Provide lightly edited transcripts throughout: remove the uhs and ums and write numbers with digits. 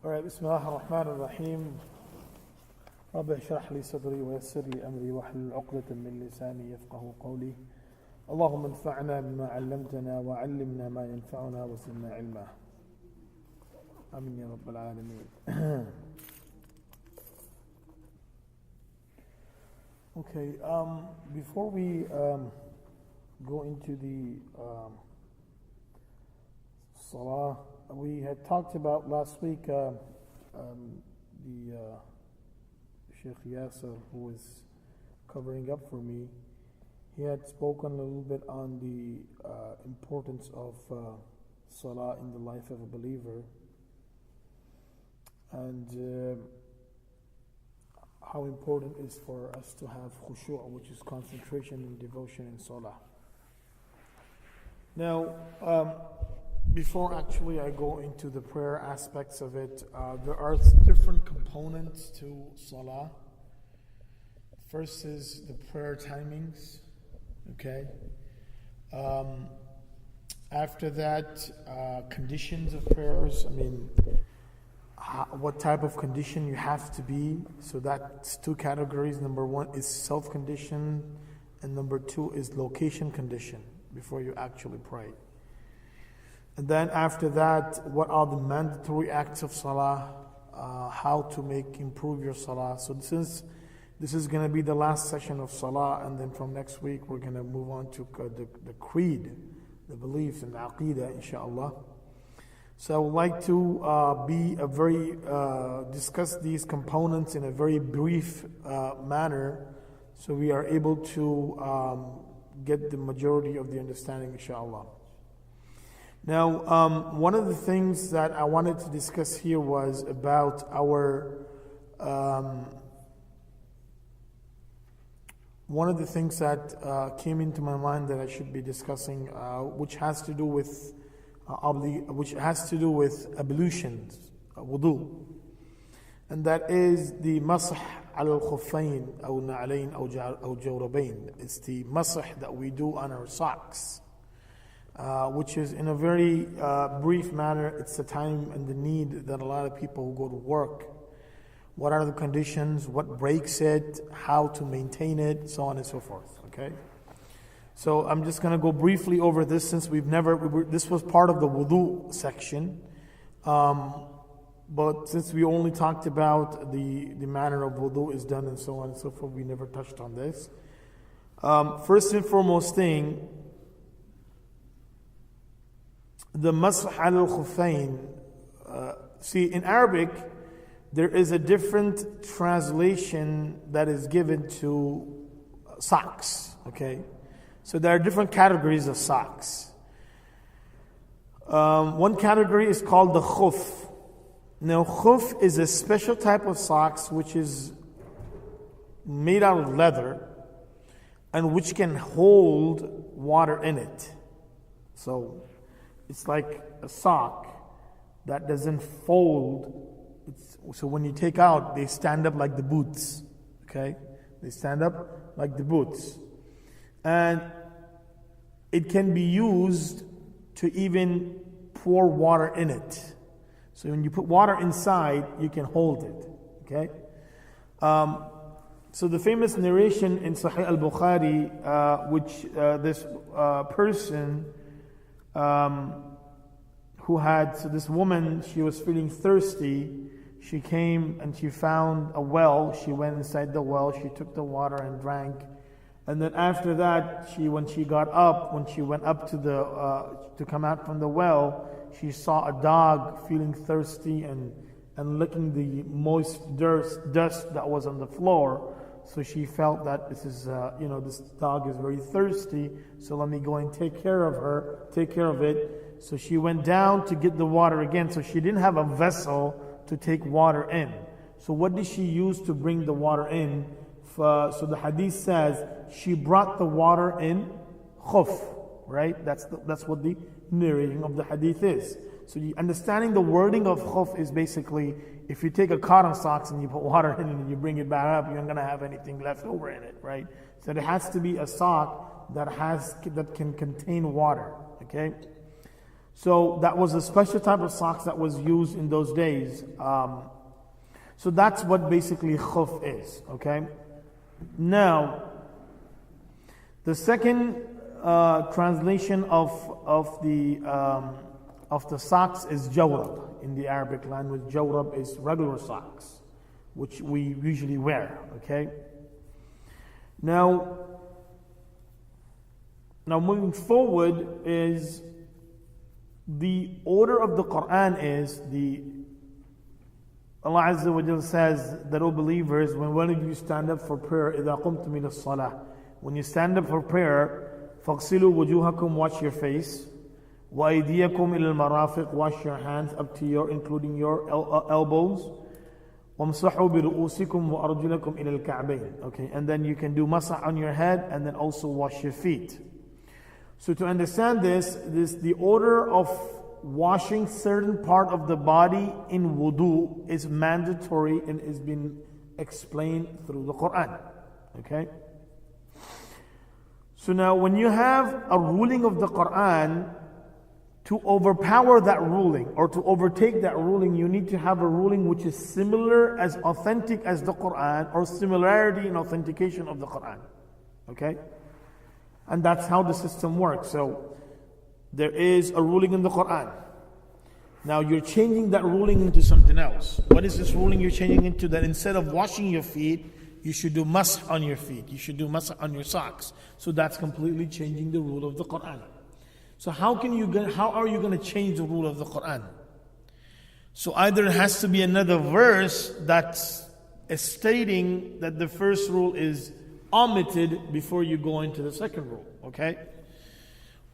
Alright, Bismillah ar-Rahman ar-Rahim. Rabbi shrah li sadri wa yassir li amri wa hlul 'uqdatan min lisani yafqahu qawli. Allahumma anfa'na bima 'allamtana wa 'allimna ma yanfa'una wa zidna 'ilma. Amin ya rabbal alameen. Okay, before we go into the Salah, we had talked about last week the Sheikh Yasser, who was covering up for me. He had spoken a little bit on the importance of Salah in the life of a believer, and how important it is for us to have khushu', which is concentration and devotion in Salah. Now, before actually I go into the prayer aspects of it, there are different components to Salah. First is the prayer timings, okay? After that, conditions of prayers. What type of condition you have to be. So that's two categories. Number one is self-condition, and number two is location condition before you actually pray. And then after that, what are the mandatory acts of Salah, how to improve your Salah. So since this is going to be the last session of Salah, and then from next week we're going to move on to the creed, the beliefs and the Aqidah, inshallah. So I would like to discuss these components in a very brief manner, so we are able to get the majority of the understanding, inshallah. Now, one of the things that I wanted to discuss here was about our one of the things that came into my mind that I should be discussing, which has to do with ablutions, wudu, and that is the masah al-khuffayn aw na'alayn aw jawrabayn. It's the masah that we do on our socks, which is in a very brief manner. It's the time and the need that a lot of people who go to work, what are the conditions, what breaks it, how to maintain it, so on and so forth, okay? So I'm just going to go briefly over this, since this was part of the wudu section, but since we only talked about the manner of wudu is done and so on and so forth, we never touched on this. First and foremost thing, the masah al-khuffayn. See, in Arabic, there is a different translation that is given to socks, okay? So there are different categories of socks. One category is called the khuf. Now, khuf is a special type of socks which is made out of leather and which can hold water in it. So it's like a sock that doesn't fold. So when you take out, they stand up like the boots. Okay? They stand up like the boots. And it can be used to even pour water in it. So when you put water inside, you can hold it. Okay? So the famous narration in Sahih al-Bukhari, which this person this woman, she was feeling thirsty. She came and she found a well. She went inside the well. She took the water and drank. And then after that, when she went up to come out from the well, she saw a dog feeling thirsty and licking the moist dust that was on the floor. So she felt that this dog is very thirsty. So let me go and take care of it. So she went down to get the water again. So she didn't have a vessel to take water in. So what did she use to bring the water in? So the hadith says she brought the water in khuf, right? That's what the narrating of the hadith is. So understanding the wording of khuf is basically, if you take a cotton socks and you put water in it and you bring it back up, you're not going to have anything left over in it, right? So it has to be a sock that can contain water, okay? So that was a special type of socks that was used in those days. So that's what basically khuf is, okay? Now, the second translation of the socks is jawrab in the Arabic language. Jawrab is regular socks, which we usually wear, okay? Now moving forward is the order of the Quran is Allah Azza wa Jalla says that, O believers, when one of you stand up for prayer, إِذَا قُمْتُمْ إِلَى الصَّلَاةِ, when you stand up for prayer, فَاغْسِلُوا وُجُوهَكُمْ, wash your face, وَأَيْدِيَكُمْ إِلَى الْمَرَافِقِ, wash your hands up to your, including your elbows, وَامْسَحُوا بِرُؤُوسِكُمْ وَأَرْجُلَكُمْ إِلَى الْكَعْبَيْنِ. Okay, and then you can do masah on your head and then also wash your feet. So to understand this, the order of washing certain part of the body in wudu is mandatory and is being explained through the Quran. Okay? So now when you have a ruling of the Quran, to overpower that ruling or to overtake that ruling, you need to have a ruling which is similar, as authentic as the Quran, or similarity in authentication of the Quran. Okay? And that's how the system works. So there is a ruling in the Quran. Now you're changing that ruling into something else. What is this ruling you're changing into? That instead of washing your feet, you should do masah on your feet. You should do masah on your socks. So that's completely changing the rule of the Quran. So how are you going to change the rule of the Quran? So either it has to be another verse that's stating that the first rule is omitted before you go into the second rule, okay?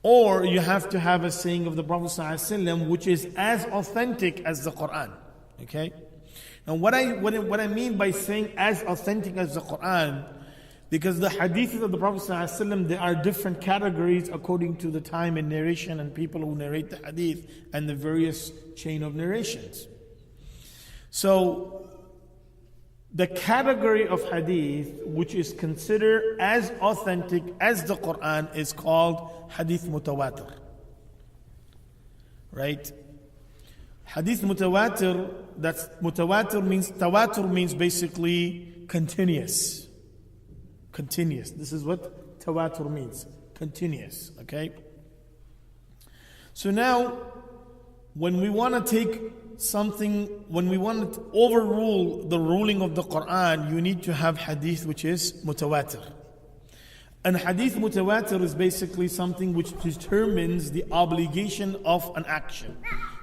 Or you have to have a saying of the Prophet ﷺ which is as authentic as the Quran, okay? Now what I mean by saying as authentic as the Quran, because the hadiths of the Prophet ﷺ, there are different categories according to the time and narration and people who narrate the hadith and the various chain of narrations. So the category of hadith which is considered as authentic as the Quran is called hadith mutawatir. Right? Hadith mutawatir, tawatur means basically continuous. Continuous. This is what tawatur means. Continuous. Okay? So now, when we want to take something, when we want to overrule the ruling of the Quran, you need to have hadith which is mutawatir. And hadith mutawatir is basically something which determines the obligation of an action.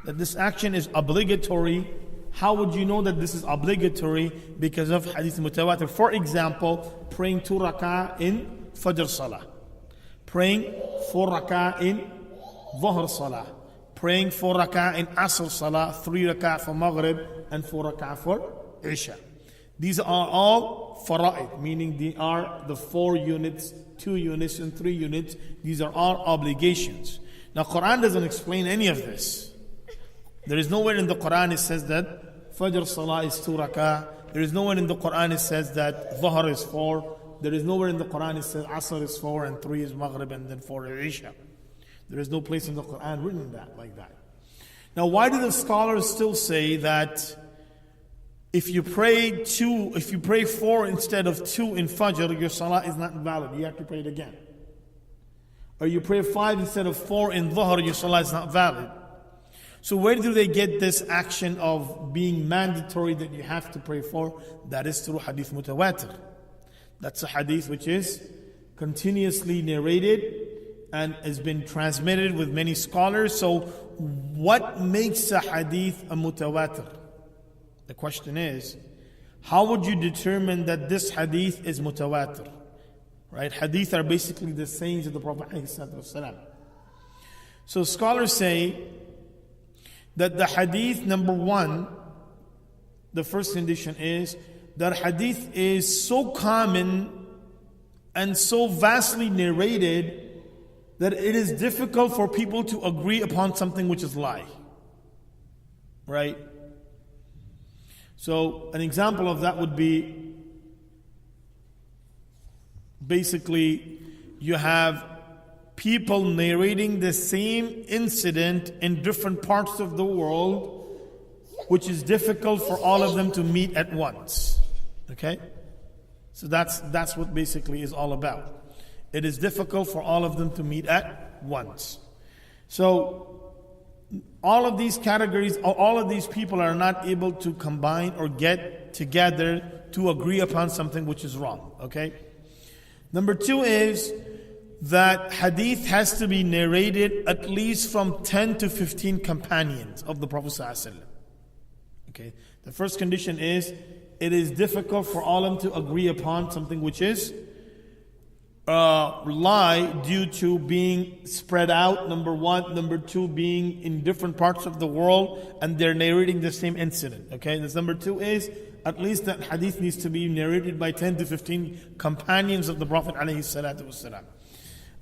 That this action is obligatory. How would you know that this is obligatory? Because of hadith mutawatir. For example, praying 2 rak'ah in Fajr Salah. Praying 4 rak'ah in Dhuhr Salah. Praying 4 rak'ah in Asr Salah, 3 rak'ah for Maghrib, and 4 rak'ah for Isha. These are all fara'id, meaning they are the 4 units, 2 units, and 3 units. These are all obligations. Now, Quran doesn't explain any of this. There is nowhere in the Quran it says that Fajr Salah is 2 rak'ah. There is nowhere in the Quran it says that Dhuhr is 4. There is nowhere in the Quran it says Asr is 4 and 3 is Maghrib and then 4 is Isha. There is no place in the Quran written that like that. Now, why do the scholars still say that if you pray 4 instead of 2 in Fajr, your Salah is not valid? You have to pray it again. Or you pray 5 instead of 4 in Dhuhr, your Salah is not valid. So where do they get this action of being mandatory that you have to pray 4? That is through hadith mutawatir. That's a hadith which is continuously narrated and has been transmitted with many scholars. So what makes a hadith a mutawatir? The question is, how would you determine that this hadith is mutawatir? Right? Hadith are basically the sayings of the Prophet ﷺ. So scholars say that the hadith, number 1, the first condition is that hadith is so common and so vastly narrated that it is difficult for people to agree upon something which is lie. Right? So an example of that would be basically you have people narrating the same incident in different parts of the world, which is difficult for all of them to meet at once. Okay? So that's what basically is all about. It is difficult for all of them to meet at once. So all of these categories, all of these people are not able to combine or get together to agree upon something which is wrong. Okay? Number two is that hadith has to be narrated at least from 10 to 15 companions of the Prophet ﷺ. Okay? The first condition is it is difficult for all of them to agree upon something which is lie due to being spread out, number one. Number two, being in different parts of the world and they're narrating the same incident. Okay, this number two is at least that hadith needs to be narrated by 10 to 15 companions of the Prophet ﷺ.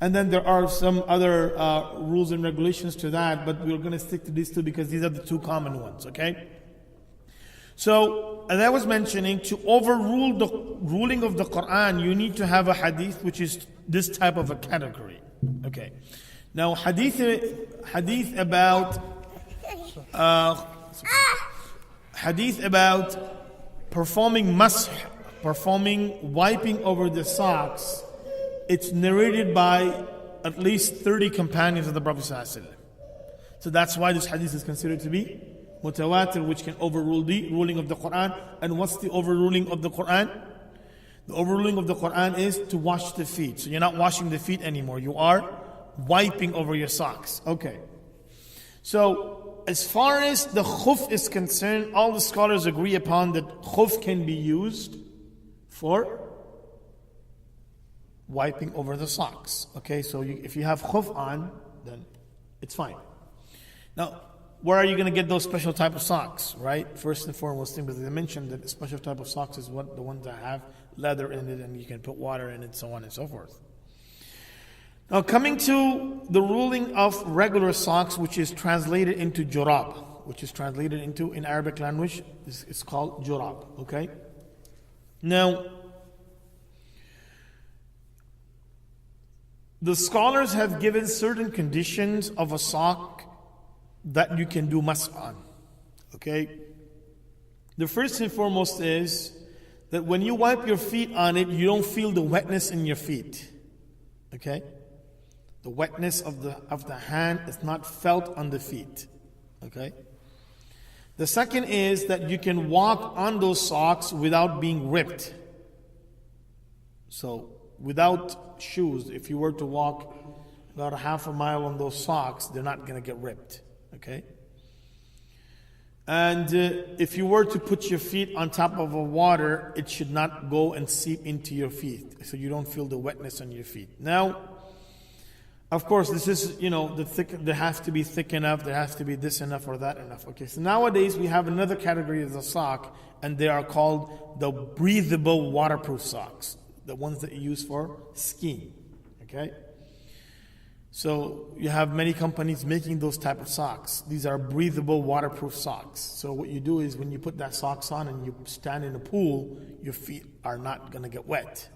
And then there are some other rules and regulations to that, but we're going to stick to these two because these are the two common ones. Okay. So, as I was mentioning, to overrule the ruling of the Quran, you need to have a hadith which is this type of a category. Okay. Now, hadith about performing masah, performing wiping over the socks. It's narrated by at least 30 companions of the Prophet ﷺ. So that's why this hadith is considered to be mutawatir, which can overrule the ruling of the Quran. And what's the overruling of the Quran? The overruling of the Quran is to wash the feet. So you're not washing the feet anymore. You are wiping over your socks. Okay. So as far as the khuf is concerned, all the scholars agree upon that khuf can be used for wiping over the socks. Okay, so if you have khuf on, then it's fine. Now, where are you going to get those special type of socks, right? First and foremost thing, because they mentioned that a special type of socks is what the ones that have leather in it and you can put water in it, so on and so forth. Now, coming to the ruling of regular socks, which is translated into jurab, which is translated into, in Arabic language, it's called jurab, okay? Now, the scholars have given certain conditions of a sock that you can do masah on. Okay? The first and foremost is that when you wipe your feet on it, you don't feel the wetness in your feet. Okay? The wetness of the hand is not felt on the feet. Okay? The second is that you can walk on those socks without being ripped. So, without shoes, if you were to walk about a half a mile on those socks, they're not going to get ripped. Okay? And if you were to put your feet on top of a water, it should not go and seep into your feet, so you don't feel the wetness on your feet. Now, of course, this is, there has to be thick enough, there has to be this enough or that enough. Okay, so nowadays we have another category of the sock, and they are called the breathable waterproof socks, the ones that you use for skiing. Okay? So you have many companies making those type of socks. These are breathable waterproof socks. So what you do is when you put that socks on and you stand in a pool, your feet are not going to get wet.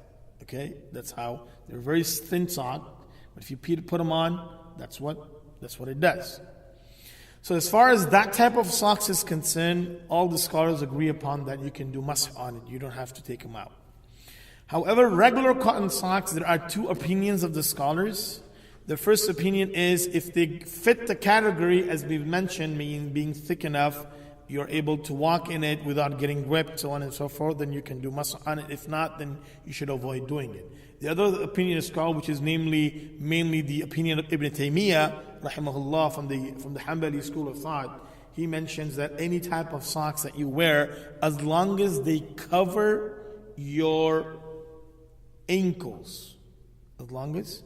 Okay? That's how they're very thin sock, but if you put them on, that's what it does. So as far as that type of socks is concerned, all the scholars agree upon that you can do masah on it. You don't have to take them out. However, regular cotton socks, there are two opinions of the scholars. The first opinion is if they fit the category as we've mentioned, meaning being thick enough, you're able to walk in it without getting ripped, so on and so forth, then you can do masah on it. If not, then you should avoid doing it. The other opinion is called, which is mainly the opinion of Ibn Taymiyyah, rahimahullah, from the Hanbali school of thought. He mentions that any type of socks that you wear, as long as they cover your ankles, as long as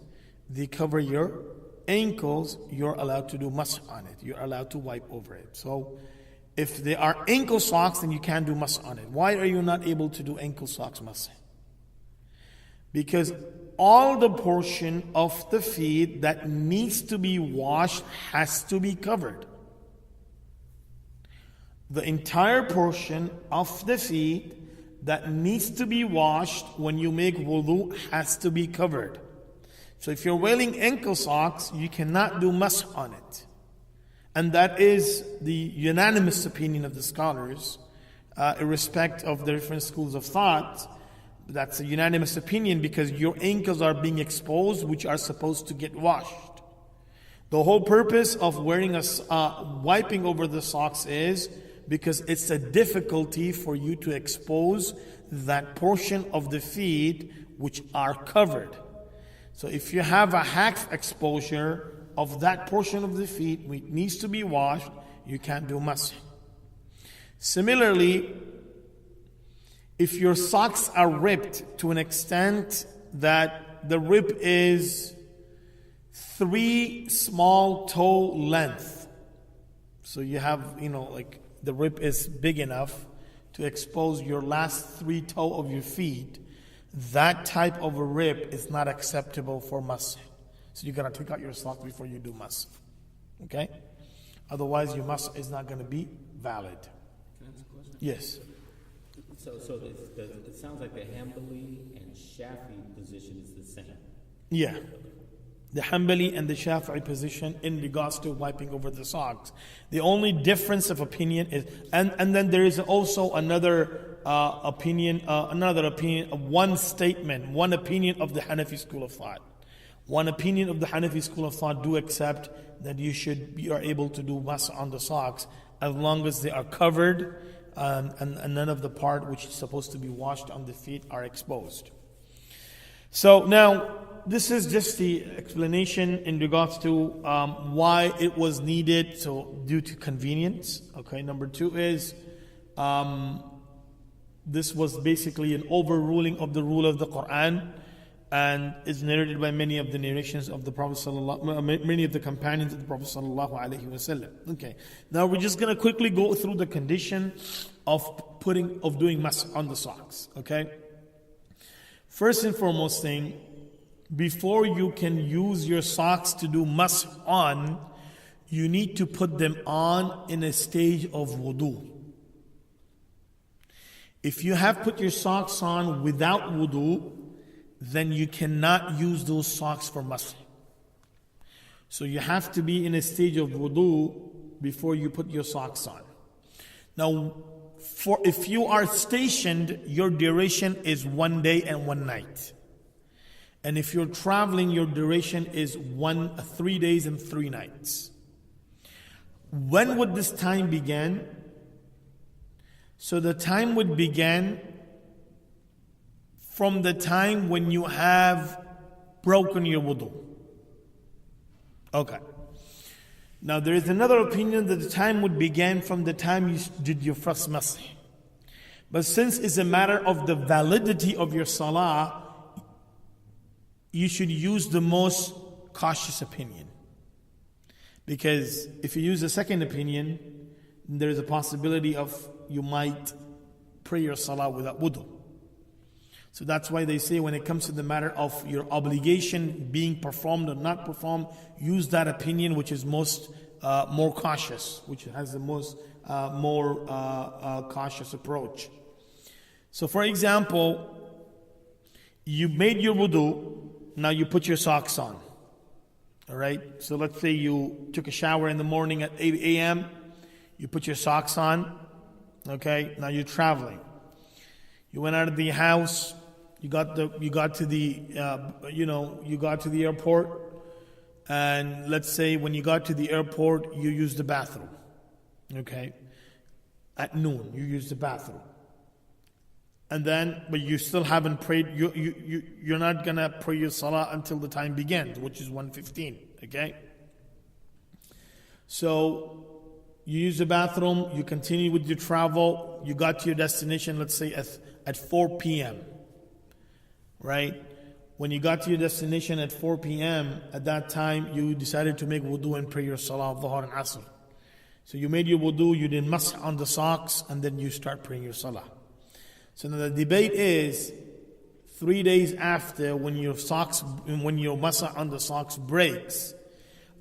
they cover your ankles, you're allowed to do masah on it. You're allowed to wipe over it. So, if they are ankle socks, then you can't do masah on it. Why are you not able to do ankle socks masah? Because all the portion of the feet that needs to be washed has to be covered. The entire portion of the feet that needs to be washed when you make wudu has to be covered. So if you're wearing ankle socks, you cannot do masah on it. And that is the unanimous opinion of the scholars, irrespective of the different schools of thought. That's a unanimous opinion because your ankles are being exposed, which are supposed to get washed. The whole purpose of wearing wiping over the socks is because it's a difficulty for you to expose that portion of the feet which are covered. So if you have a half exposure of that portion of the feet which needs to be washed, you can't do masah. Similarly, if your socks are ripped to an extent that the rip is 3 small toe length, so you have, like the rip is big enough to expose your last 3 toe of your feet, that type of a rip is not acceptable for masah. So you gotta take out your socks before you do masah. Okay? Otherwise your masah is not gonna be valid. Can I ask a question? Yes. So it sounds like the Hanbali and Shafi position is the same. Yeah. The Hanbali and the Shafi'i position in regards to wiping over the socks. The only difference of opinion is, and then there is also another opinion, one statement, one opinion of the Hanafi school of thought. One opinion of the Hanafi school of thought do accept that you are able to do masah on the socks as long as they are covered and none of the part which is supposed to be washed on the feet are exposed. So now, this is just the explanation in regards to why it was needed, so due to convenience. Okay, number 2 is this was basically an overruling of the rule of the Quran and is narrated by many of the narrations of the Prophet many of the companions of the Prophet sallallahu alaihi wasallam. Okay, now we're just going to quickly go through the condition of doing masah on the socks. Okay, first and foremost thing, before you can use your socks to do masah on, you need to put them on in a stage of wudu. If you have put your socks on without wudu, then you cannot use those socks for masah. So you have to be in a stage of wudu before you put your socks on. Now, if you are stationed, your duration is 1 day and 1 night. And if you're traveling, your duration is 3 days and 3 nights. When would this time begin? So the time would begin from the time when you have broken your wudu. Okay. Now there is another opinion that the time would begin from the time you did your first masah. But since it's a matter of the validity of your salah, you should use the most cautious opinion. Because if you use the second opinion, there is a possibility of you might pray your salah without wudu. So that's why they say when it comes to the matter of your obligation being performed or not performed, use that opinion which is more cautious, which has the more cautious approach. So for example, you made your wudu, now you put your socks on. Alright, so let's say you took a shower in the morning at 8 a.m., you put your socks on, okay, now you're traveling. You went out of the house, you got to the airport, and let's say when you got to the airport, you used the bathroom. Okay, at noon you used the bathroom, and then but you still haven't prayed. You're not gonna pray your salah until the time begins, which is 1:15. Okay, so you use the bathroom, you continue with your travel, you got to your destination, let's say at 4 p.m. Right? When you got to your destination at 4 p.m., at that time you decided to make wudu and pray your salah of dhuhr and asr. So you made your wudu, you did masah on the socks, and then you start praying your salah. So now the debate is 3 days after when your masah on the socks breaks,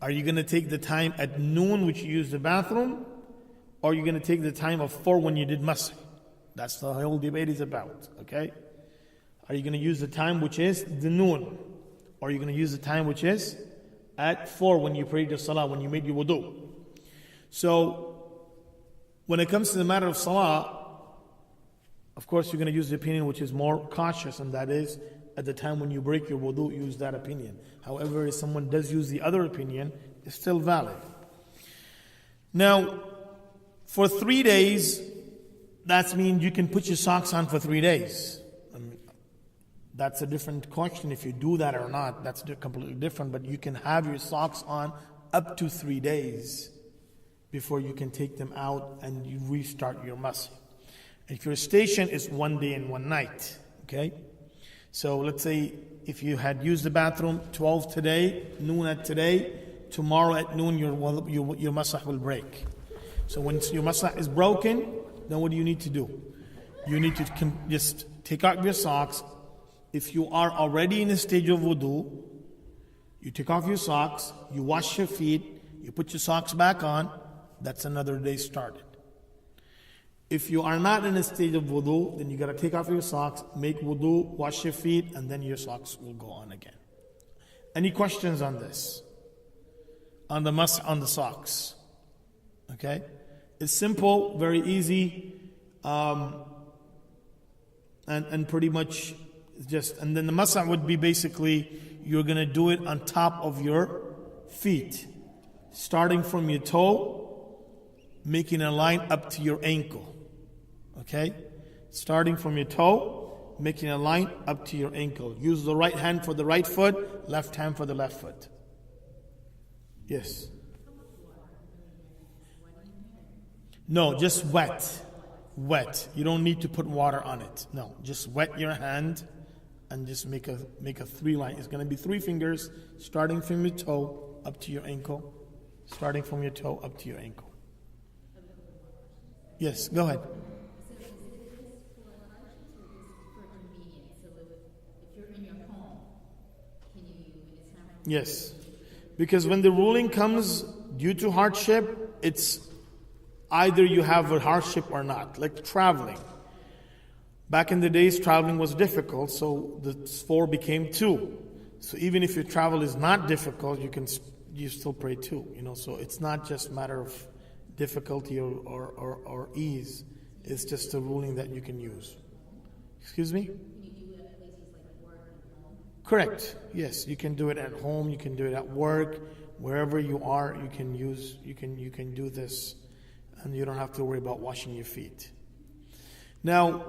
are you going to take the time at noon which you use the bathroom, or are you going to take the time of 4 when you did masah? That's the whole debate is about, okay? Are you going to use the time which is the noon, or you're going to use the time which is at 4 when you prayed your salah, when you made your wudu. So, when it comes to the matter of salah, of course you're going to use the opinion which is more cautious, and that is at the time when you break your wudu, use that opinion. However, if someone does use the other opinion, it's still valid. Now, for 3 days, that means you can put your socks on for 3 days. That's a different question if you do that or not. That's completely different. But you can have your socks on up to 3 days before you can take them out and you restart your masah. If your station is 1 day and 1 night, okay? So let's say if you had used the bathroom 12 today, noon at today, tomorrow at noon your masah will break. So when your masah is broken, then what do you need to do? You need to just take out your socks. If you are already in a stage of wudu, you take off your socks, you wash your feet, you put your socks back on, that's another day started. If you are not in a stage of wudu, then you got to take off your socks, make wudu, wash your feet, and then your socks will go on again. Any questions on this? On the socks? Okay? It's simple, very easy, and pretty much just, and then the masah would be basically, you're going to do it on top of your feet, starting from your toe, making a line up to your ankle. Okay? Starting from your toe, making a line up to your ankle. Use the right hand for the right foot, left hand for the left foot. Yes? No, just wet. Wet. You don't need to put water on it. No, just wet your hand and just make a 3 line. It's going to be 3 fingers, starting from your toe up to your ankle. Starting from your toe up to your ankle. Yes, go ahead. Yes, because when the ruling comes due to hardship, it's either you have a hardship or not, like traveling. Back in the days, traveling was difficult, so the 4 became 2. So even if your travel is not difficult, you still pray 2. So it's not just a matter of difficulty or ease. It's just a ruling that you can use. Excuse me? Correct. Yes, you can do it at home. You can do it at work, wherever you are. You can do this, and you don't have to worry about washing your feet. Now,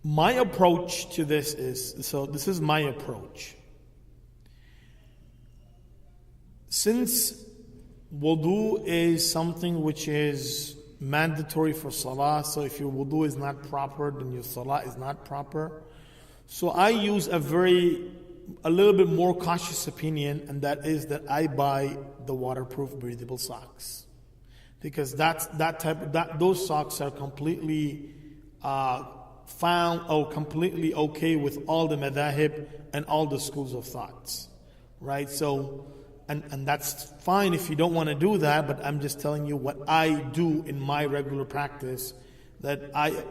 my approach to this this is my approach. Since wudu is something which is mandatory for salah, so if your wudu is not proper, then your salah is not proper. So I use a little bit more cautious opinion, and that is that I buy the waterproof breathable socks, because those socks are completely completely okay with all the madhahib and all the schools of thoughts, right? So, and that's fine if you don't want to do that, but I'm just telling you what I do in my regular practice, that I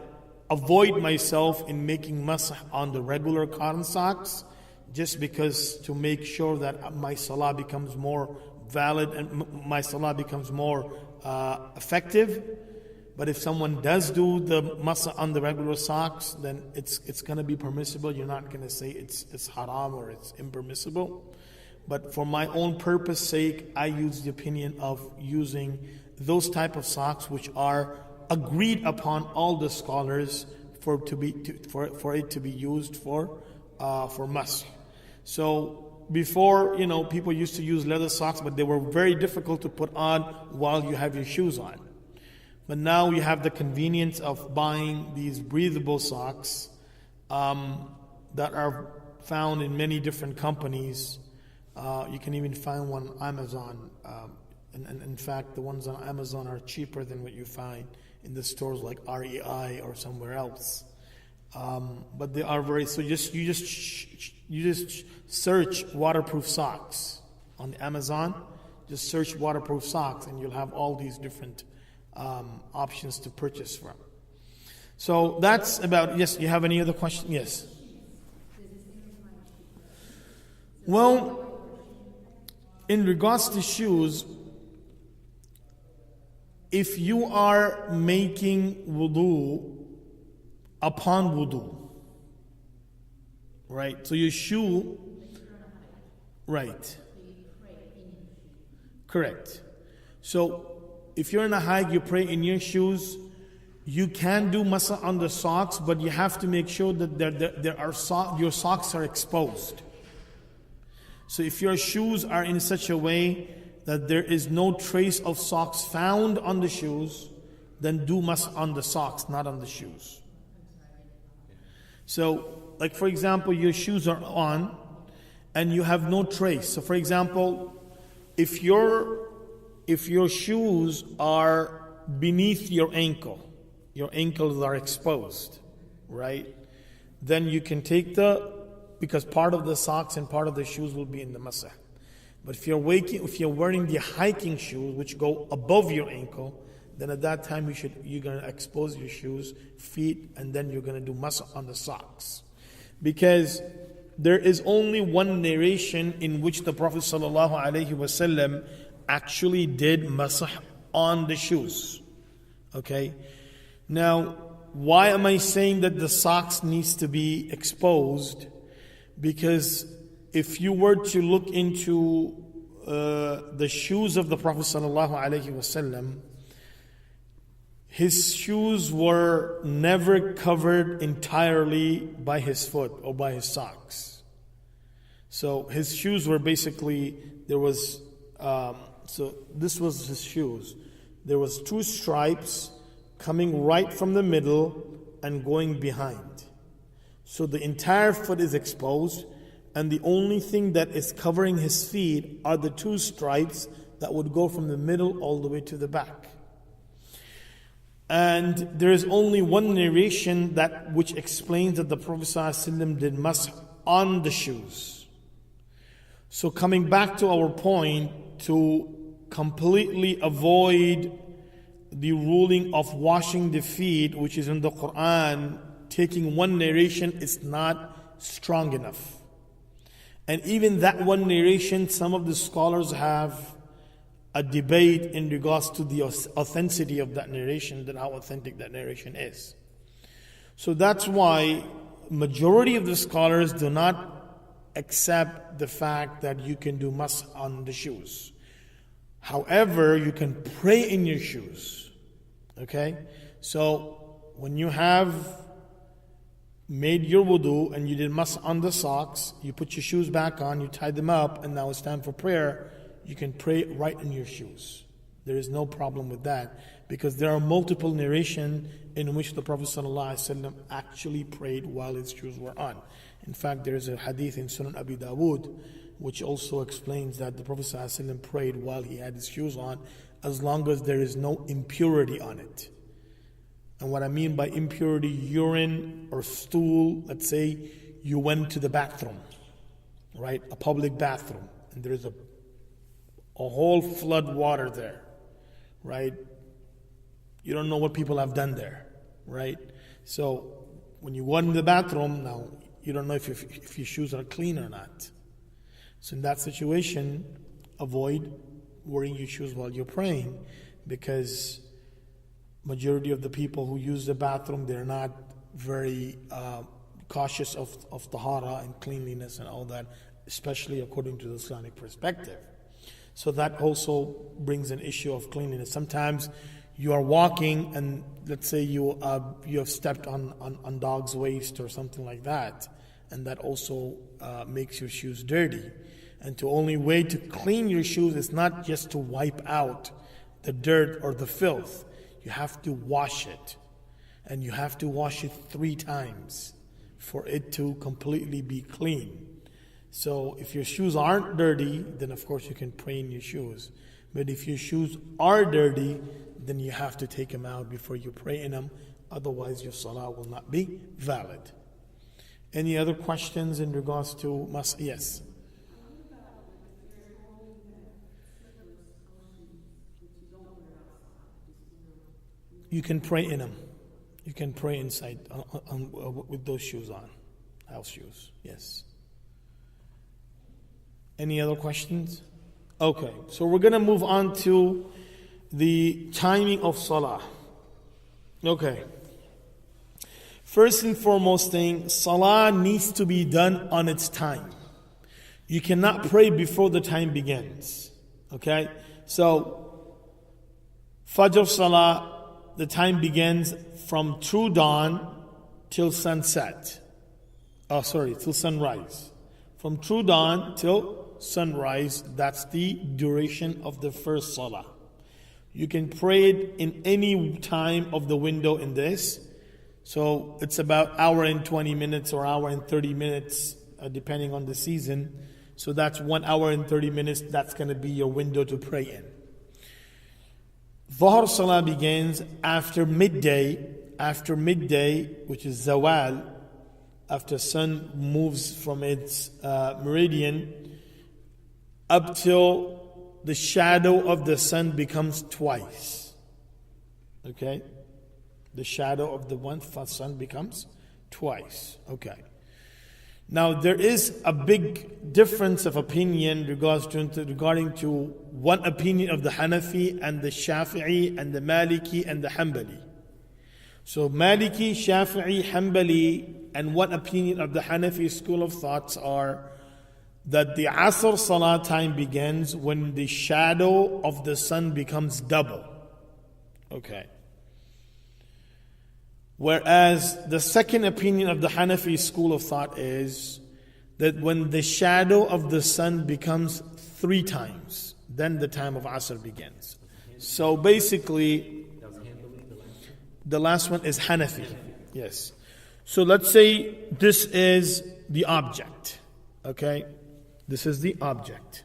avoid myself in making masah on the regular cotton socks, just because to make sure that my salah becomes more valid and my salah becomes more effective. But if someone does do the masah on the regular socks, then it's going to be permissible. You're not going to say it's haram or it's impermissible. But for my own purpose sake, I use the opinion of using those type of socks which are agreed upon all the scholars for it to be used for masah. So before, people used to use leather socks, but they were very difficult to put on while you have your shoes on. But now you have the convenience of buying these breathable socks that are found in many different companies. You can even find one on Amazon. And in fact, the ones on Amazon are cheaper than what you find in the stores like REI or somewhere else. But they are so you just search waterproof socks on Amazon. Just search waterproof socks, and you'll have all these different options to purchase from. So that's about. Yes, you have any other question? Yes. Well, in regards to shoes, if you are making wudu upon wudu, right? So your shoe, right? Correct. So if you're in a hike, you pray in your shoes. You can do masa on the socks, but you have to make sure that your socks are exposed. So if your shoes are in such a way that there is no trace of socks found on the shoes, then do masa on the socks, not on the shoes. So, like for example, your shoes are on and you have no trace. So for example, if your shoes are beneath your ankles are exposed, right? Then you can take because part of the socks and part of the shoes will be in the masah. But if you're wearing the hiking shoes, which go above your ankle, then at that time you're going to expose your shoes, feet, and then you're going to do masah on the socks. Because there is only one narration in which the Prophet ﷺ actually did masah on the shoes. Okay? Now, why am I saying that the socks needs to be exposed? Because if you were to look into the shoes of the Prophet ﷺ, his shoes were never covered entirely by his foot or by his socks. So his shoes were basically, so this was his shoes. There was 2 stripes coming right from the middle and going behind. So the entire foot is exposed, and the only thing that is covering his feet are the 2 stripes that would go from the middle all the way to the back. And there is only one narration which explains that the Prophet ﷺ did masah on the shoes. So coming back to our point, to completely avoid the ruling of washing the feet, which is in the Quran, taking one narration is not strong enough. And even that one narration, some of the scholars have a debate in regards to the authenticity of that narration, that how authentic that narration is. So that's why majority of the scholars do not accept the fact that you can do masah on the shoes. However, you can pray in your shoes. Okay? So when you have made your wudu and you did masah on the socks, you put your shoes back on, you tie them up, and now it's time for prayer, you can pray right in your shoes. There is no problem with that, because there are multiple narrations in which the Prophet ﷺ actually prayed while his shoes were on. In fact, there is a hadith in Sunan Abi Dawood which also explains that the Prophet ﷺ prayed while he had his shoes on, as long as there is no impurity on it. And what I mean by impurity, urine or stool, let's say you went to the bathroom, right? A public bathroom, and there is a whole flood water there, right? You don't know what people have done there, right? So when you go into the bathroom, now you don't know if your shoes are clean or not. So in that situation, avoid wearing your shoes while you're praying, because majority of the people who use the bathroom, they're not very cautious of tahara and cleanliness and all that, especially according to the Islamic perspective. So that also brings an issue of cleanliness. Sometimes you are walking and let's say you have stepped on dog's waste or something like that, and that also makes your shoes dirty. And the only way to clean your shoes is not just to wipe out the dirt or the filth. You have to wash it. And you have to wash it 3 times for it to completely be clean. So if your shoes aren't dirty, then of course you can pray in your shoes. But if your shoes are dirty, then you have to take them out before you pray in them. Otherwise your salah will not be valid. Any other questions in regards to Yes. You can pray in them. You can pray inside with those shoes on. House shoes. Yes. Any other questions? Okay, so we're going to move on to the timing of Salah. Okay. First and foremost thing, Salah needs to be done on its time. You cannot pray before the time begins. Okay? So, Fajr Salah, the time begins from true dawn till sunset. Till sunrise. From true dawn till sunrise, that's the duration of the first Salah. You can pray it in any time of the window in this. So it's about hour and 20 minutes or hour and 30 minutes, depending on the season. So that's 1 hour and 30 minutes. That's going to be your window to pray in. Dhuhr Salah begins after midday, which is Zawal, after sun moves from its meridian, up till the shadow of the sun becomes twice. Okay? The shadow of the one sun becomes twice. Okay. Now there is a big difference of opinion regarding to one opinion of the Hanafi and the Shafi'i and the Maliki and the Hanbali. So Maliki, Shafi'i, Hanbali, and one opinion of the Hanafi school of thoughts are that the Asr Salah time begins when the shadow of the sun becomes double. Okay. Whereas the second opinion of the Hanafi school of thought is that when the shadow of the sun becomes 3 times, then the time of Asr begins. So basically, the last one is Hanafi. Yes. So let's say this is the object. Okay? This is the object.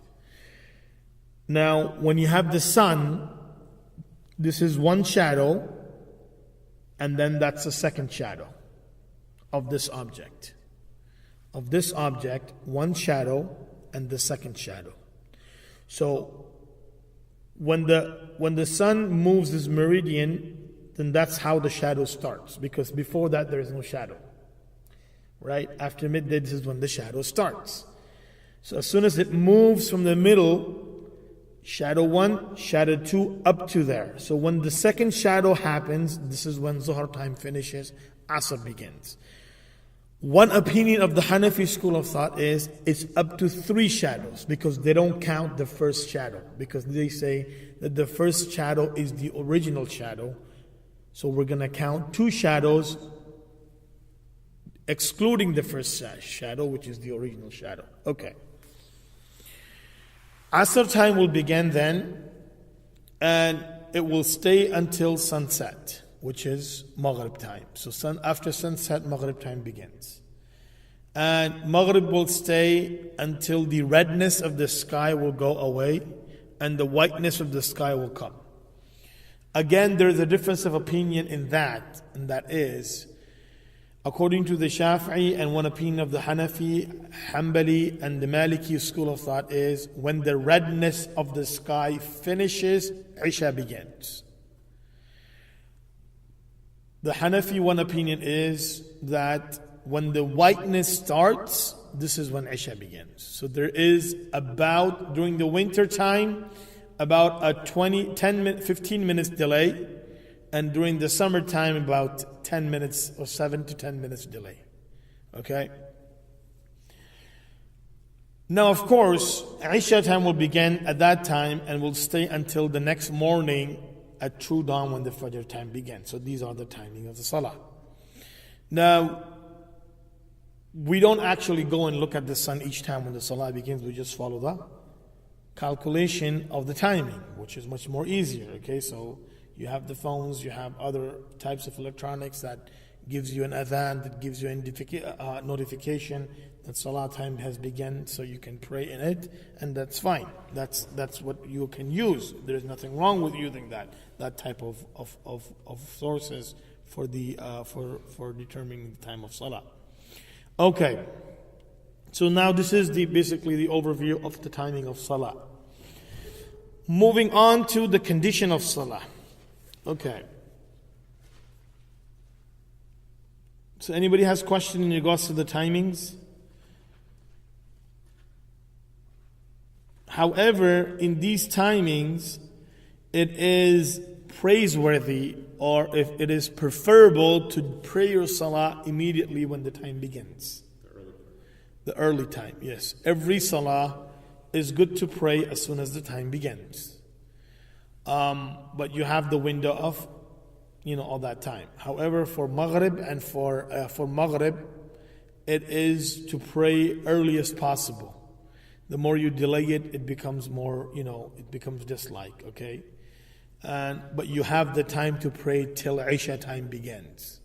Now, when you have the sun, this is one shadow, and then that's the second shadow of this object. Of this object, one shadow and the second shadow. So, when the sun moves this meridian, then that's how the shadow starts. Because before that, there is no shadow. Right? After midday, this is when the shadow starts. So as soon as it moves from the middle, shadow 1, shadow 2, up to there. So when the second shadow happens, this is when Zuhr time finishes, Asr begins. One opinion of the Hanafi school of thought is it's up to 3 shadows because they don't count the first shadow, because they say that the first shadow is the original shadow. So we're going to count 2 shadows excluding the first shadow, which is the original shadow. Okay. Asr time will begin then, and it will stay until sunset, which is Maghrib time. So after sunset, Maghrib time begins. And Maghrib will stay until the redness of the sky will go away and the whiteness of the sky will come. Again, there is a difference of opinion in that, and that is, according to the Shafi'i and one opinion of the Hanafi, Hanbali, and the Maliki school of thought is when the redness of the sky finishes, Isha begins. The Hanafi one opinion is that when the whiteness starts, this is when Isha begins. So there is about, during the winter time, about a 15 minutes delay, and during the summertime, about 10 minutes or 7 to 10 minutes delay. Okay? Now, of course, Isha time will begin at that time and will stay until the next morning at true dawn when the Fajr time begins. So these are the timing of the Salah. Now, we don't actually go and look at the sun each time when the Salah begins. We just follow the calculation of the timing, which is much more easier. Okay, so you have the phones, you have other types of electronics that gives you an adhan, that gives you a notification that Salah time has begun, so you can pray in it, and that's fine. That's what you can use. There is nothing wrong with using that type of sources for determining the time of Salah. Okay, so now this is basically the overview of the timing of Salah. Moving on to the condition of Salah. Okay. So anybody has question in regards to the timings? However, in these timings, it is praiseworthy, or if it is preferable, to pray your salah immediately when the time begins. The early time, yes. Every salah is good to pray as soon as the time begins. But you have the window of, all that time. However, for Maghrib and for Maghrib, it is to pray earliest possible. The more you delay it, it becomes more, it becomes dislike, okay? But you have the time to pray till Isha time begins.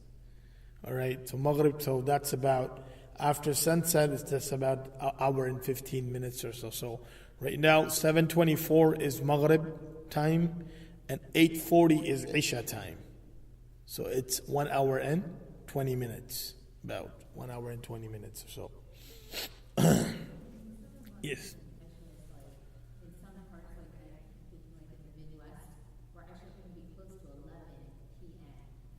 All right, so Maghrib, so that's about, after sunset, it's just about an hour and 15 minutes or so. So right now, 7:24 is Maghrib time, and 8:40 is Isha time. So it's 1 hour and 20 minutes, about 1 hour and 20 minutes or so. Yes. In some parts, like in the Midwest, we're actually going to be close to 11 p.m.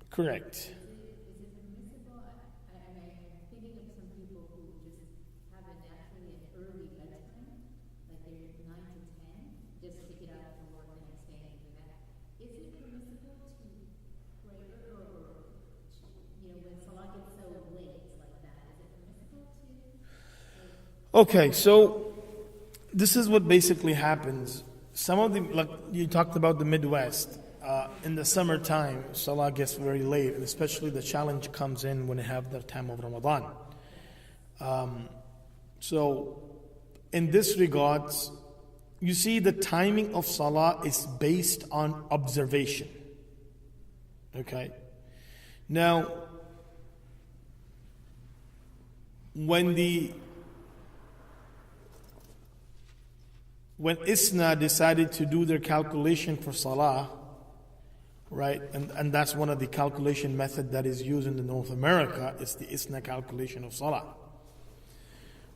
Correct. Is it permissible? I'm thinking of some people who just have a naturally an early bedtime, like they're 9 to 10, just to get out for work the next day and do that. Is it permissible to pray, or when Salah gets so late like that, is it permissible to? Okay, so this is what basically happens. Some of the, like you talked about the Midwest, in the summertime, Salah gets very late, and especially the challenge comes in when you have the time of Ramadan. So, in this regards, you see the timing of Salah is based on observation. Okay? Now, when ISNA decided to do their calculation for Salah, right, and that's one of the calculation method that is used in the North America, is the ISNA calculation of Salah.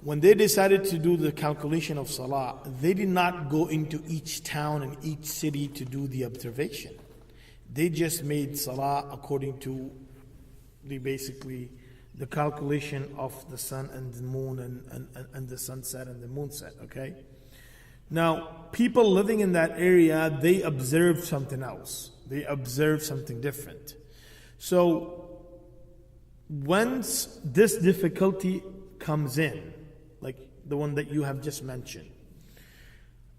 When they decided to do the calculation of Salah, they did not go into each town and each city to do the observation. They just made Salah according to the calculation of the sun and the moon and the sunset and the moonset, okay? Now, people living in that area, they observed something else. They observed something different. So, once this difficulty comes in, like the one that you have just mentioned,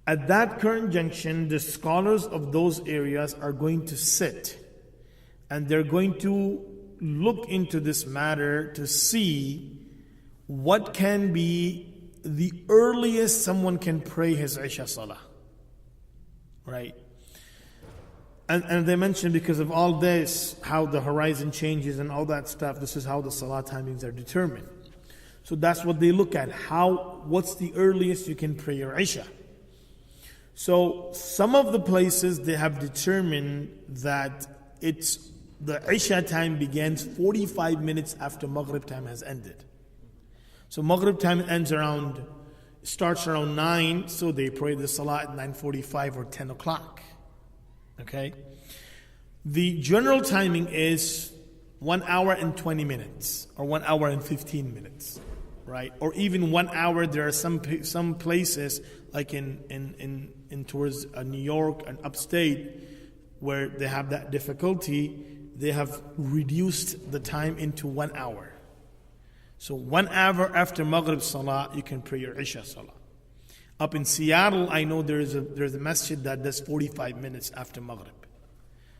at that current junction, the scholars of those areas are going to sit and they're going to look into this matter to see what can be the earliest someone can pray his Isha Salah. Right? And they mentioned, because of all this, how the horizon changes and all that stuff, this is how the Salah timings are determined. So that's what they look at. What's the earliest you can pray your Isha? So some of the places, they have determined that the Isha time begins 45 minutes after Maghrib time has ended. So Maghrib time starts around 9, so they pray the Salah at 9:45 or 10 o'clock. Okay? The general timing is 1 hour and 20 minutes, or 1 hour and 15 minutes, right? Or even 1 hour. There are some places, like in towards New York and upstate, where they have that difficulty. They have reduced the time into 1 hour. So 1 hour after Maghrib Salah, you can pray your Isha Salah. Up in Seattle, I know there's a masjid that does 45 minutes after Maghrib.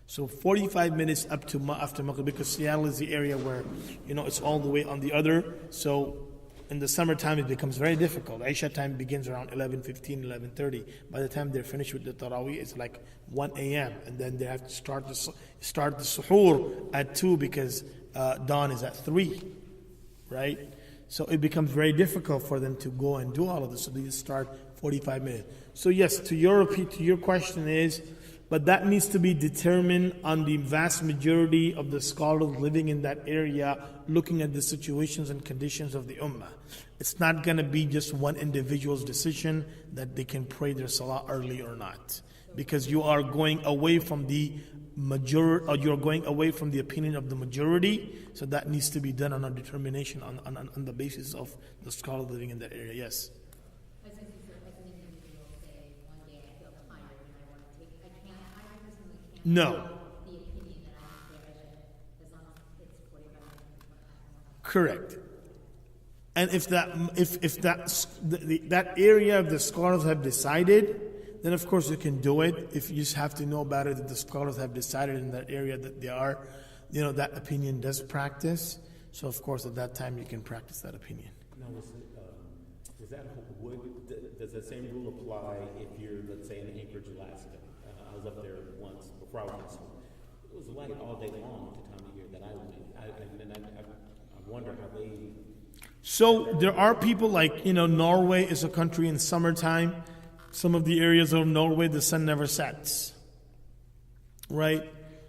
So 45 minutes after Maghrib, because Seattle is the area where, it's all the way on the other. So in the summertime, it becomes very difficult. Isha time begins around 11:15, 11:30. By the time they're finished with the Taraweeh, it's like 1 a.m. And then they have to start the suhoor at 2 because dawn is at 3. Right? So it becomes very difficult for them to go and do all of this. So they just start 45 minutes. So yes, to your question is, but that needs to be determined on the vast majority of the scholars living in that area, looking at the situations and conditions of the ummah. It's not going to be just one individual's decision that they can pray their salah early or not. Because you are going away from the majority, or you're going away from the opinion of the majority, so that needs to be done on a determination on the basis of the scholar living in that area. Yes. As an individual, say No. The opinion that I'm there, as long as it's 45 minutes. Correct. And if that area of the scholars have decided, then of course you can do it. If you just have to know about it, that the scholars have decided in that area that they are, that opinion does practice. So of course at that time you can practice that opinion. Now, does that same rule apply if you're, let's say, in Anchorage, Alaska? I was up there once before I went to school. It was light all day long at the time of year that I went. I wonder how they. So there are people like, Norway is a country in summertime. Some of the areas of Norway, the sun never sets. Right?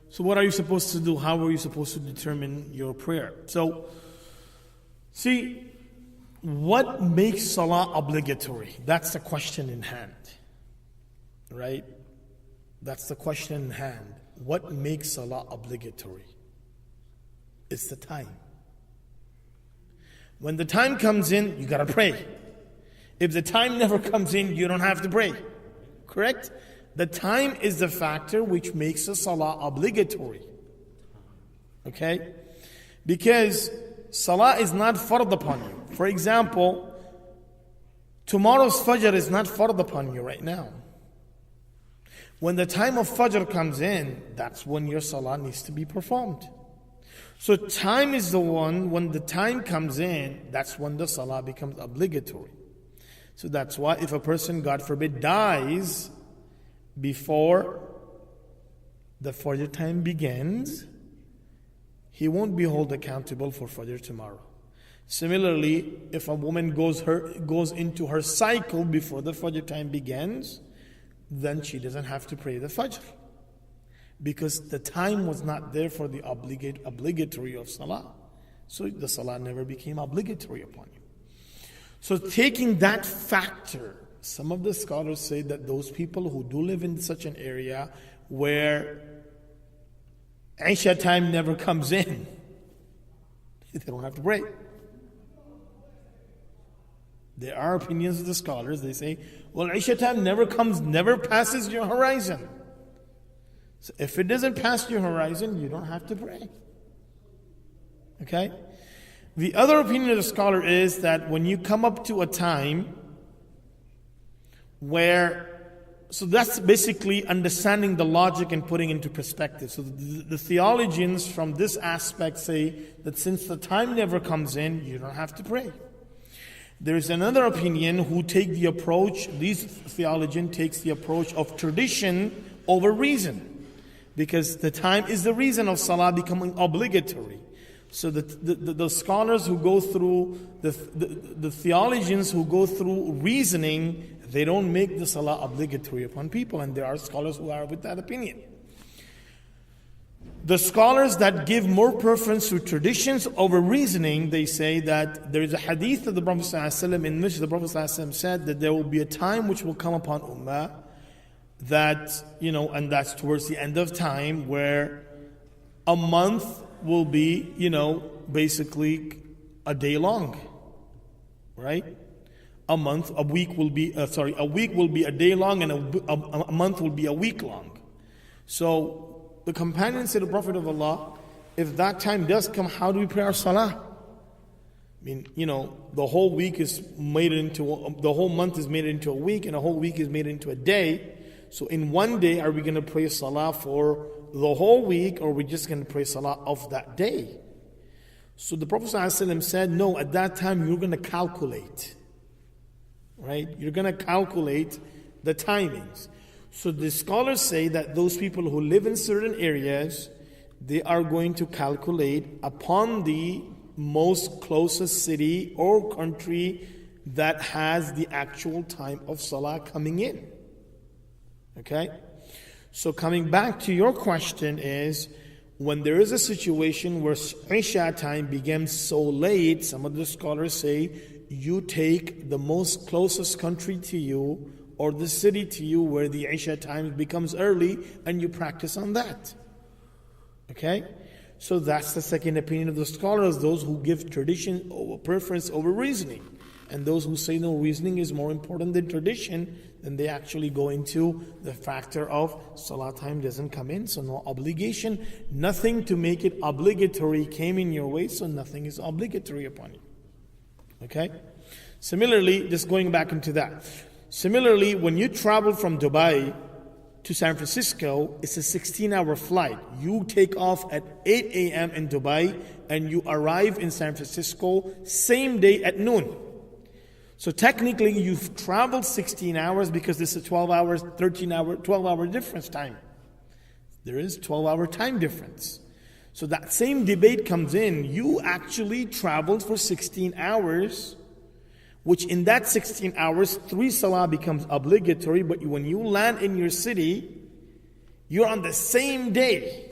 So what are you supposed to do? How are you supposed to determine your prayer? So, see, what makes Salah obligatory? That's the question in hand. Right? That's the question in hand. What makes Salah obligatory? It's the time. When the time comes in, you gotta pray. If the time never comes in, you don't have to pray. Correct? The time is the factor which makes a salah obligatory. Okay? Because salah is not fard upon you. For example, tomorrow's fajr is not fard upon you right now. When the time of fajr comes in, that's when your salah needs to be performed. So time is the one, when the time comes in, that's when the salah becomes obligatory. So that's why if a person, God forbid, dies before the Fajr time begins, he won't be held accountable for Fajr tomorrow. Similarly, if a woman goes into her cycle before the Fajr time begins, then she doesn't have to pray the Fajr. Because the time was not there for the obligatory of Salah. So the Salah never became obligatory upon you. So taking that factor, some of the scholars say that those people who do live in such an area where Isha time never comes in, they don't have to pray. There are opinions of the scholars, they say, well, Isha time never passes your horizon. So if it doesn't pass your horizon, you don't have to pray. Okay? The other opinion of the scholar is that when you come up to a time so that's basically understanding the logic and putting into perspective. So the theologians from this aspect say that since the time never comes in, you don't have to pray. There is another opinion who take the approach, this theologian takes the approach of tradition over reason. Because the time is the reason of Salah becoming obligatory. So the scholars who go through, the theologians who go through reasoning, they don't make the Salah obligatory upon people. And there are scholars who are with that opinion. The scholars that give more preference to traditions over reasoning, they say that there is a hadith of the Prophet ﷺ in which the Prophet ﷺ said that there will be a time which will come upon Ummah that, and that's towards the end of time, where a month will be, basically a day long, right? A week will be a day long, and a month will be a week long. So the companions said to the Prophet of Allah, if that time does come, how do we pray our salah? I mean, the whole week the whole month is made into a week, and a whole week is made into a day. So in one day, are we going to pray salah for the whole week, or are we just going to pray salah of that day? So the Prophet ﷺ said, no, at that time you're going to calculate. Right? You're going to calculate the timings. So the scholars say that those people who live in certain areas, they are going to calculate upon the most closest city or country that has the actual time of salah coming in. Okay? So coming back to your question is, when there is a situation where Isha time becomes so late, some of the scholars say, you take the most closest country to you or the city to you where the Isha time becomes early, and you practice on that. Okay? So that's the second opinion of the scholars, those who give tradition over preference over reasoning. And those who say no, reasoning is more important than tradition, then they actually go into the factor of salah time doesn't come in, so no obligation. Nothing to make it obligatory came in your way, so nothing is obligatory upon you. Okay? Similarly, just going back into that. Similarly, when you travel from Dubai to San Francisco, it's a 16-hour flight. You take off at 8 a.m. in Dubai and you arrive in San Francisco same day at noon. So technically you've traveled 16 hours because this is 12 hours, 12-hour difference time. There is 12-hour time difference. So that same debate comes in. You actually traveled for 16 hours, which in that 16 hours, 3 salah becomes obligatory, but when you land in your city, you're on the same day.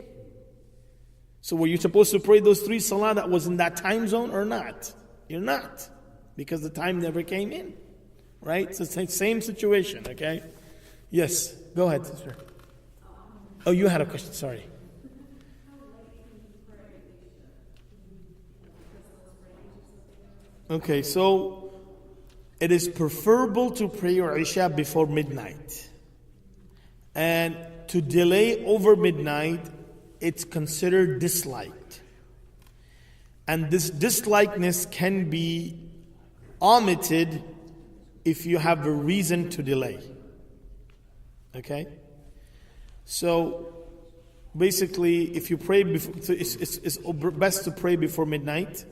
So were you supposed to pray those 3 salah that was in that time zone or not? You're not, because the time never came in, right? So it's the same situation, okay? Yes, go ahead, sister. Oh, you had a question, sorry. Okay, so it is preferable to pray your Isha before midnight. And to delay over midnight, it's considered disliked. And this dislikeness can be omitted if you have a reason to delay. Okay? So basically, if you pray before, so it's best to pray before midnight.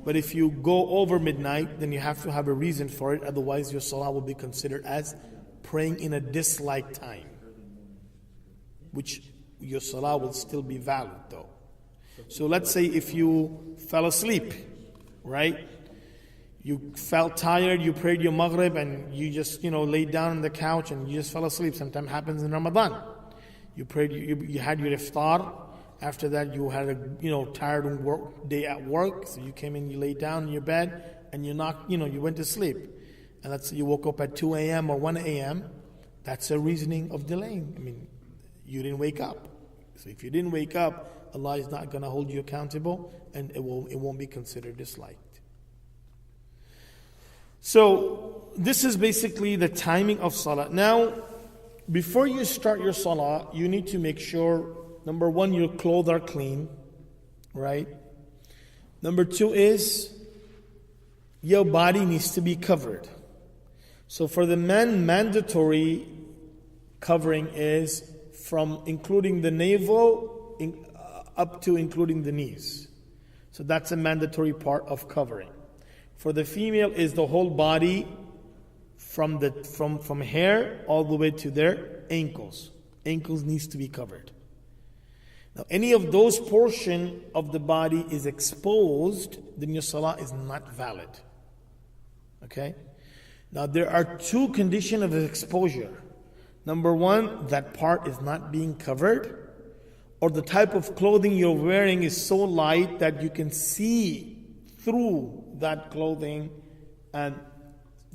But if you go over midnight, then you have to have a reason for it. Otherwise, your salah will be considered as praying in a disliked time, which your salah will still be valid though. So let's say if you fell asleep, right? You felt tired, you prayed your Maghrib and you just, laid down on the couch and you just fell asleep. Sometimes happens in Ramadan. You prayed, you had your iftar. After that, you had a tired day at work, so you came in, you laid down in your bed, and you went to sleep. And let's say you woke up at 2 a.m. or 1 a.m. That's a reasoning of delaying. I mean, you didn't wake up. So if you didn't wake up, Allah is not going to hold you accountable, and it won't be considered disliked. So this is basically the timing of salah. Now, before you start your salah, you need to make sure, number 1, your clothes are clean, right? Number 2 is your body needs to be covered. So for the men, mandatory covering is from including the navel up to including the knees. So that's a mandatory part of covering. For the female is the whole body from hair all the way to their ankles. Ankles needs to be covered. Now, any of those portion of the body is exposed, then your salah is not valid. Okay? Now, there are 2 conditions of exposure. Number 1, that part is not being covered, or the type of clothing you're wearing is so light that you can see through that clothing, and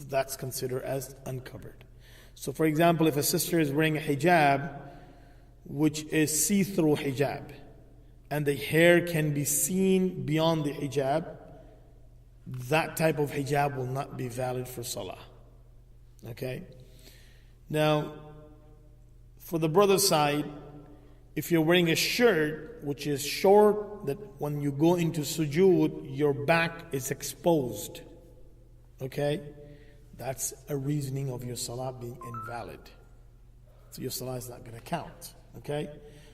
that's considered as uncovered. So, for example, if a sister is wearing a hijab, which is see-through hijab, and the hair can be seen beyond the hijab, that type of hijab will not be valid for salah. Okay? Now, for the brother side, if you're wearing a shirt which is short, that when you go into sujood, your back is exposed. Okay? That's a reasoning of your salah being invalid. So your salah is not going to count. Okay?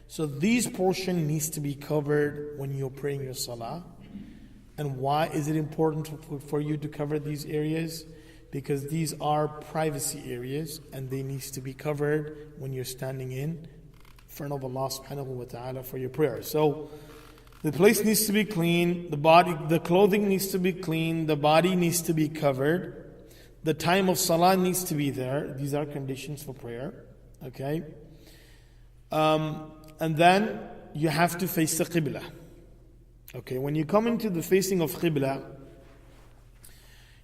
So these portion needs to be covered when you're praying your salah. And why is it important for you to cover these areas? Because these are privacy areas and they need to be covered when you're standing in front of Allah subhanahu wa ta'ala for your prayer. So the place needs to be clean, the clothing needs to be clean, the body needs to be covered, the time of salah needs to be there. These are conditions for prayer. Okay? And then you have to face the Qibla. Okay, when you come into the facing of Qibla,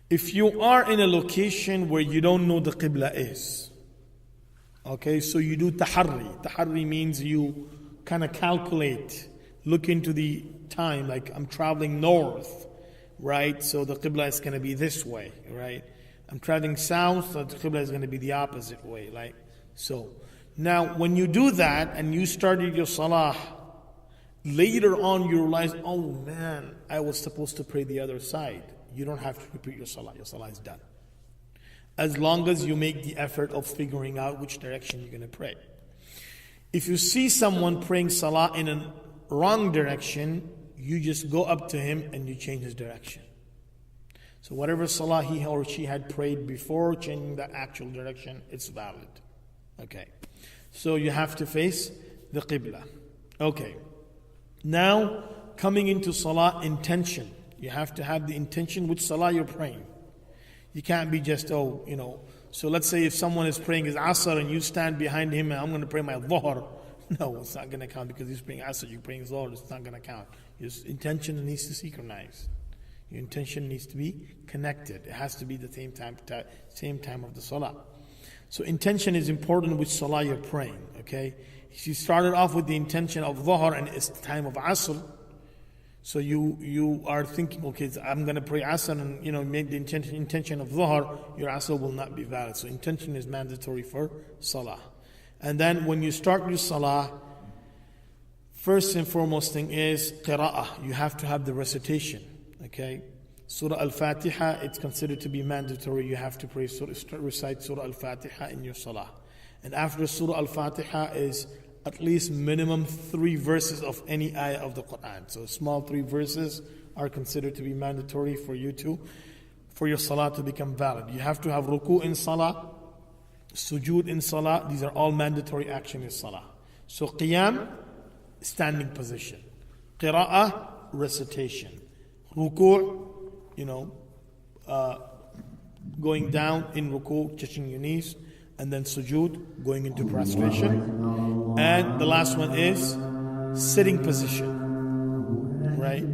if you are in a location where you don't know the Qibla is, okay, so you do taharri. Taharri means you kind of calculate, look into the time, like I'm traveling north. right? So the Qibla is going to be this way, right? I'm traveling south, so the Qibla is going to be the opposite way, like so. Now, when you do that and you started your Salah, later on you realize, oh man, I was supposed to pray the other side. You don't have to repeat your Salah is done. As long as you make the effort of figuring out which direction you're going to pray. If you see someone praying Salah in a wrong direction, you just go up to him and you change his direction. So whatever Salah he or she had prayed before changing the actual direction, it's valid. Okay. So you have to face the Qibla. Okay. Now, coming into Salah, intention. You have to have the intention which Salah you're praying. You can't be just, so let's say if someone is praying his Asr and you stand behind him and I'm going to pray my Dhuhr. No, it's not going to count because he's praying Asr, you're praying Dhuhr, it's not going to count. Your intention needs to synchronize. Your intention needs to be connected. It has to be the same time of the Salah. So intention is important which Salah you're praying, okay? If you started off with the intention of Dhuhr and it's the time of Asr, so you are thinking, okay, I'm going to pray Asr and make the intention of Dhuhr, your Asr will not be valid. So intention is mandatory for Salah. And then when you start your Salah, first and foremost thing is qira'ah. You have to have the recitation, okay? Surah Al-Fatiha, it's considered to be mandatory. You have to recite Surah Al-Fatiha in your Salah. And after Surah Al-Fatiha is at least minimum 3 verses of any ayah of the Quran. So small 3 verses are considered to be mandatory for your Salah to become valid. You have to have ruku in Salah, sujood in Salah. These are all mandatory action in Salah. So qiyam, standing position. Qira'ah, recitation. Ruku', going down in ruku', touching your knees. And then sujood, going into prostration. And the last one is sitting position. Right?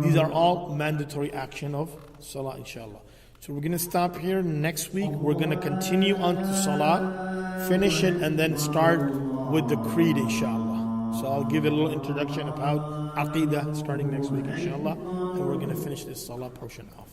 These are all mandatory action of Salah, inshallah. So we're going to stop here. Next week, we're going to continue on to Salah, finish it, and then start with the creed, inshallah. So I'll give it a little introduction about Aqidah starting next week, inshallah. And we're going to finish this Salah portion off.